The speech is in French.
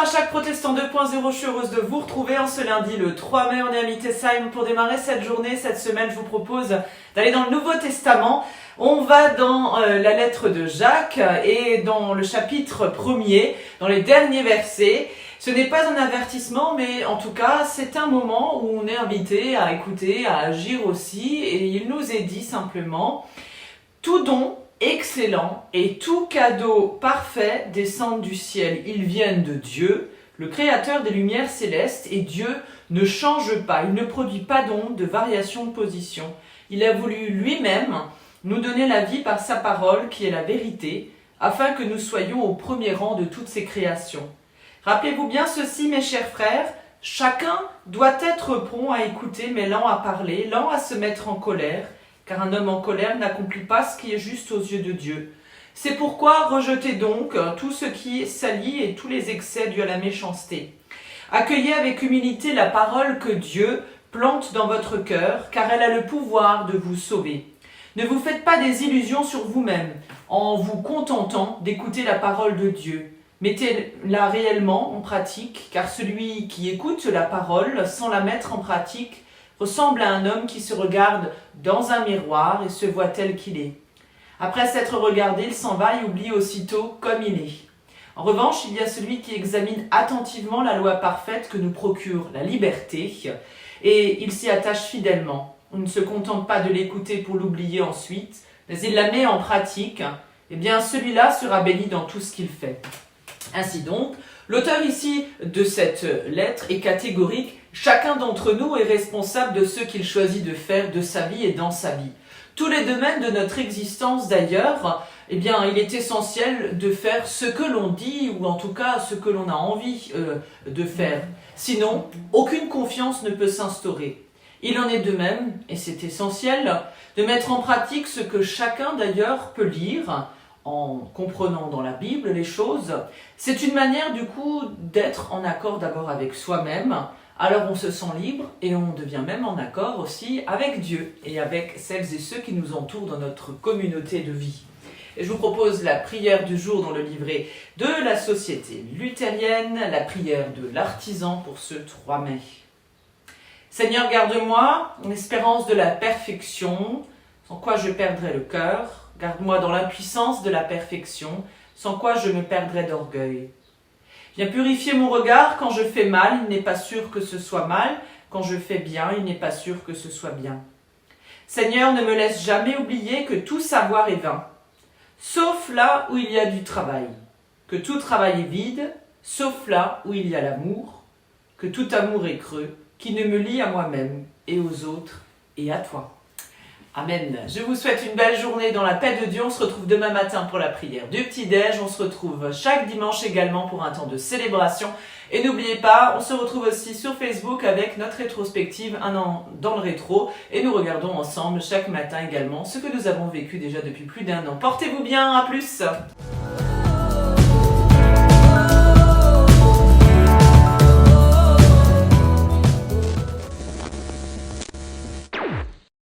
à chaque protestant 2.0, je suis heureuse de vous retrouver en ce lundi le 3 mai, on est à Mittesheim pour démarrer cette journée, cette semaine. Je vous propose d'aller dans le Nouveau Testament. On va dans la lettre de Jacques et dans le chapitre 1er, dans les derniers versets. Ce n'est pas un avertissement, mais en tout cas, c'est un moment où on est invité à écouter, à agir aussi, et il nous est dit simplement « Tout don excellent et tout cadeau parfait descendent du ciel. Ils viennent de Dieu, le créateur des lumières célestes, et Dieu ne change pas, il ne produit pas d'onde, de variation de position. Il a voulu lui-même nous donner la vie par sa parole, qui est la vérité, afin que nous soyons au premier rang de toutes ces créations. Rappelez-vous bien ceci, mes chers frères, chacun doit être prompt à écouter, mais lent à parler, lent à se mettre en colère, car un homme en colère n'accomplit pas ce qui est juste aux yeux de Dieu. C'est pourquoi rejetez donc tout ce qui salit et tous les excès dus à la méchanceté. Accueillez avec humilité la parole que Dieu plante dans votre cœur, car elle a le pouvoir de vous sauver. Ne vous faites pas des illusions sur vous-même en vous contentant d'écouter la parole de Dieu. Mettez-la réellement en pratique, car celui qui écoute la parole sans la mettre en pratique ressemble à un homme qui se regarde dans un miroir et se voit tel qu'il est. Après s'être regardé, il s'en va et oublie aussitôt comme il est. En revanche, il y a celui qui examine attentivement la loi parfaite que nous procure la liberté, et il s'y attache fidèlement. Il ne se contente pas de l'écouter pour l'oublier ensuite, mais il la met en pratique, et bien celui-là sera béni dans tout ce qu'il fait. Ainsi donc, l'auteur ici de cette lettre est catégorique. Chacun d'entre nous est responsable de ce qu'il choisit de faire de sa vie et dans sa vie. Tous les domaines de notre existence d'ailleurs, eh bien, il est essentiel de faire ce que l'on dit ou en tout cas ce que l'on a envie de faire. Sinon, aucune confiance ne peut s'instaurer. Il en est de même, et c'est essentiel, de mettre en pratique ce que chacun d'ailleurs peut lire, en comprenant dans la Bible les choses. C'est une manière du coup d'être en accord d'abord avec soi-même, alors on se sent libre et on devient même en accord aussi avec Dieu et avec celles et ceux qui nous entourent dans notre communauté de vie. Et je vous propose la prière du jour dans le livret de la Société luthérienne, la prière de l'artisan pour ce 3 mai. Seigneur, garde-moi en espérance de la perfection, sans quoi je perdrai le cœur. Garde-moi dans l'impuissance de la perfection, sans quoi je me perdrai d'orgueil. Viens purifier mon regard, quand je fais mal, il n'est pas sûr que ce soit mal, quand je fais bien, il n'est pas sûr que ce soit bien. Seigneur, ne me laisse jamais oublier que tout savoir est vain, sauf là où il y a du travail, que tout travail est vide, sauf là où il y a l'amour, que tout amour est creux, qui ne me lie à moi-même et aux autres et à toi. Amen. Je vous souhaite une belle journée dans la paix de Dieu. On se retrouve demain matin pour la prière du petit-déj. On se retrouve chaque dimanche également pour un temps de célébration. Et n'oubliez pas, on se retrouve aussi sur Facebook avec notre rétrospective Un an dans le rétro. Et nous regardons ensemble chaque matin également ce que nous avons vécu déjà depuis plus d'1 an. Portez-vous bien, à plus!